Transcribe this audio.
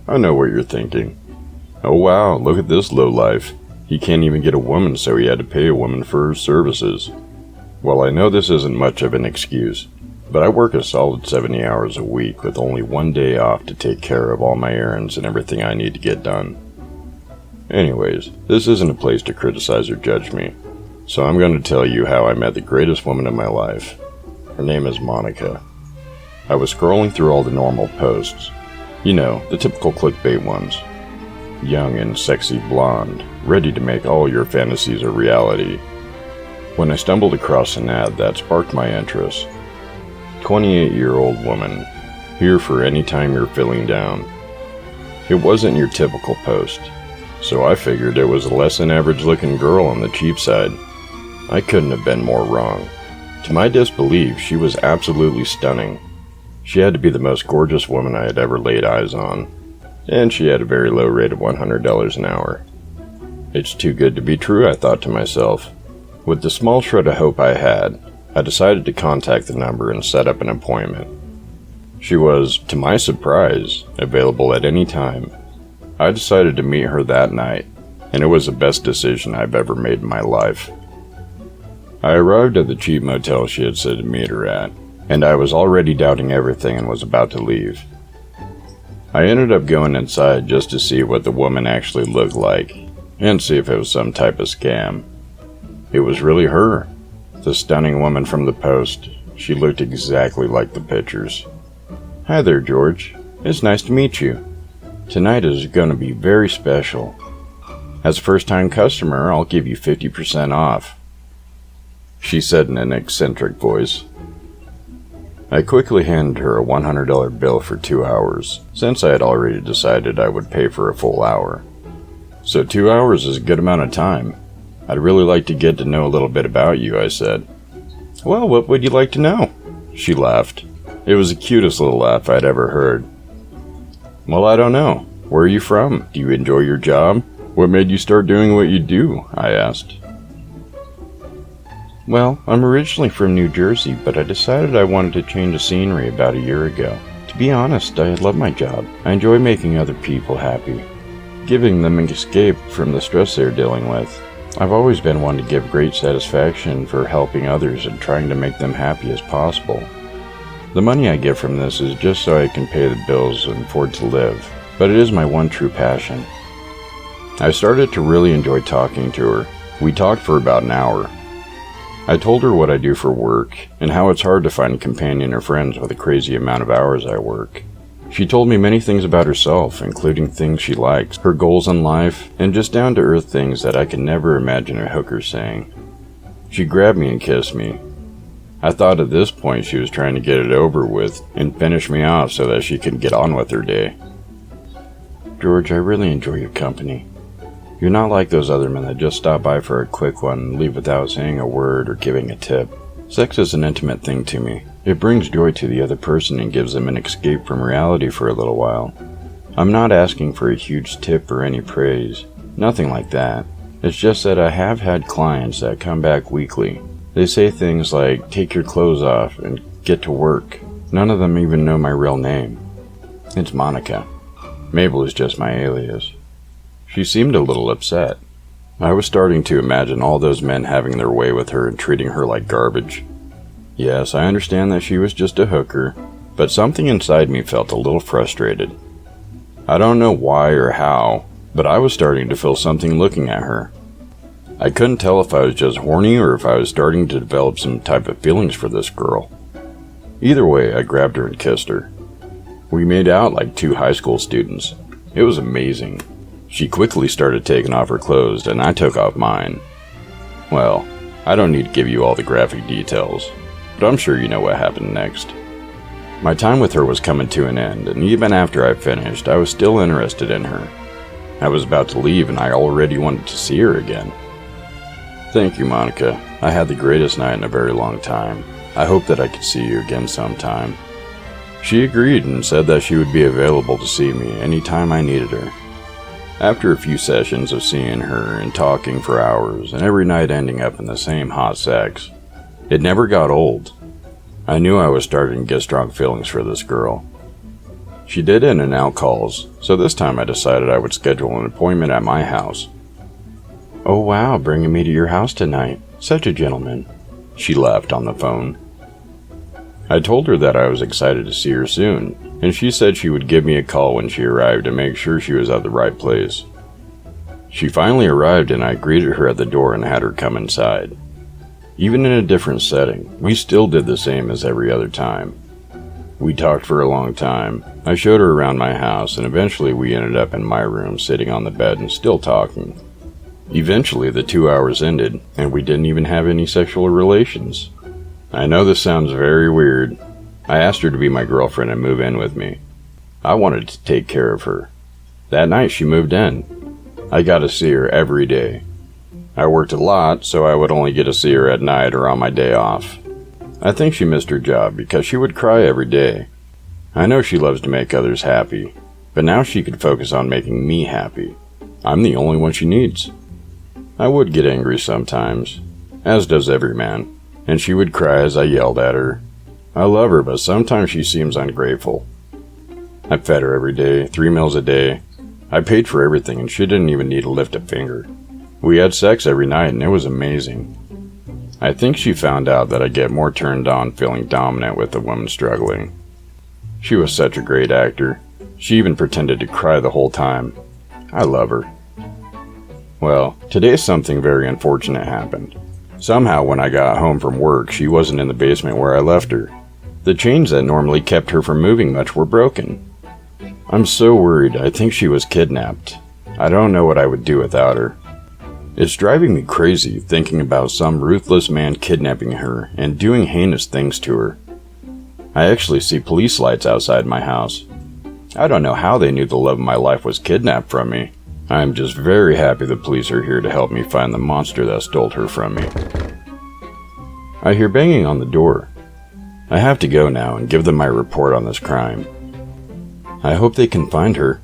I know what you're thinking. Oh wow, look at this lowlife. He can't even get a woman, so he had to pay a woman for her services. Well, I know this isn't much of an excuse, but I work a solid 70 hours a week with only one day off to take care of all my errands and everything I need to get done. Anyways, this isn't a place to criticize or judge me, so I'm going to tell you how I met the greatest woman in my life. Her name is Monica. I was scrolling through all the normal posts. You know, the typical clickbait ones. Young and sexy blonde, ready to make all your fantasies a reality. When I stumbled across an ad that sparked my interest. 28-year-old woman, here for any time you're feeling down. It wasn't your typical post, so I figured it was a less than average looking girl on the cheap side. I couldn't have been more wrong. To my disbelief, she was absolutely stunning. She had to be the most gorgeous woman I had ever laid eyes on, and she had a very low rate of $100 an hour. It's too good to be true, I thought to myself. With the small shred of hope I had, I decided to contact the number and set up an appointment. She was, to my surprise, available at any time. I decided to meet her that night, and it was the best decision I've ever made in my life. I arrived at the cheap motel she had said to meet her at, and I was already doubting everything and was about to leave. I ended up going inside just to see what the woman actually looked like, and see if it was some type of scam. It was really her, the stunning woman from the post. She looked exactly like the pictures. Hi there, George. It's nice to meet you. Tonight is going to be very special. As a first-time customer, I'll give you 50% off, she said in an eccentric voice. I quickly handed her a $100 bill for 2 hours, since I had already decided I would pay for a full hour. So 2 hours is a good amount of time. I'd really like to get to know a little bit about you, I said. Well, what would you like to know? She laughed. It was the cutest little laugh I'd ever heard. Well, I don't know. Where are you from? Do you enjoy your job? What made you start doing what you do? I asked. Well, I'm originally from New Jersey, but I decided I wanted to change the scenery about a year ago. To be honest, I love my job. I enjoy making other people happy, giving them an escape from the stress they're dealing with. I've always been one to give great satisfaction for helping others and trying to make them happy as possible. The money I get from this is just so I can pay the bills and afford to live, but it is my one true passion. I started to really enjoy talking to her. We talked for about an hour. I told her what I do for work, and how it's hard to find a companion or friends with a crazy amount of hours I work. She told me many things about herself, including things she likes, her goals in life, and just down-to-earth things that I could never imagine a hooker saying. She grabbed me and kissed me. I thought at this point she was trying to get it over with and finish me off so that she could get on with her day. George, I really enjoy your company. You're not like those other men that just stop by for a quick one and leave without saying a word or giving a tip. Sex is an intimate thing to me. It brings joy to the other person and gives them an escape from reality for a little while. I'm not asking for a huge tip or any praise. Nothing like that. It's just that I have had clients that come back weekly. They say things like, take your clothes off and get to work. None of them even know my real name. It's Monica. Mabel is just my alias. She seemed a little upset. I was starting to imagine all those men having their way with her and treating her like garbage. Yes, I understand that she was just a hooker, but something inside me felt a little frustrated. I don't know why or how, but I was starting to feel something looking at her. I couldn't tell if I was just horny or if I was starting to develop some type of feelings for this girl. Either way, I grabbed her and kissed her. We made out like two high school students. It was amazing. She quickly started taking off her clothes, and I took off mine. Well, I don't need to give you all the graphic details, but I'm sure you know what happened next. My time with her was coming to an end, and even after I finished, I was still interested in her. I was about to leave, and I already wanted to see her again. Thank you, Monica. I had the greatest night in a very long time. I hope that I could see you again sometime. She agreed and said that she would be available to see me anytime I needed her. After a few sessions of seeing her and talking for hours, and every night ending up in the same hot sex, it never got old. I knew I was starting to get strong feelings for this girl. She did in and out calls, so this time I decided I would schedule an appointment at my house. "Oh wow, bringing me to your house tonight. Such a gentleman," she laughed on the phone. I told her that I was excited to see her soon, and she said she would give me a call when she arrived to make sure she was at the right place. She finally arrived and I greeted her at the door and had her come inside. Even in a different setting, we still did the same as every other time. We talked for a long time. I showed her around my house and eventually we ended up in my room sitting on the bed and still talking. Eventually the 2 hours ended and we didn't even have any sexual relations. I know this sounds very weird. I asked her to be my girlfriend and move in with me. I wanted to take care of her. That night she moved in. I got to see her every day. I worked a lot, so I would only get to see her at night or on my day off. I think she missed her job because she would cry every day. I know she loves to make others happy, but now she could focus on making me happy. I'm the only one she needs. I would get angry sometimes, as does every man, and she would cry as I yelled at her. I love her, but sometimes she seems ungrateful. I fed her every day, 3 meals a day. I paid for everything and she didn't even need to lift a finger. We had sex every night and it was amazing. I think she found out that I get more turned on feeling dominant with a woman struggling. She was such a great actor. She even pretended to cry the whole time. I love her. Well, today something very unfortunate happened. Somehow when I got home from work, she wasn't in the basement where I left her. The chains that normally kept her from moving much were broken. I'm so worried. I think she was kidnapped. I don't know what I would do without her. It's driving me crazy thinking about some ruthless man kidnapping her and doing heinous things to her. I actually see police lights outside my house. I don't know how they knew the love of my life was kidnapped from me. I am just very happy the police are here to help me find the monster that stole her from me. I hear banging on the door. I have to go now and give them my report on this crime. I hope they can find her.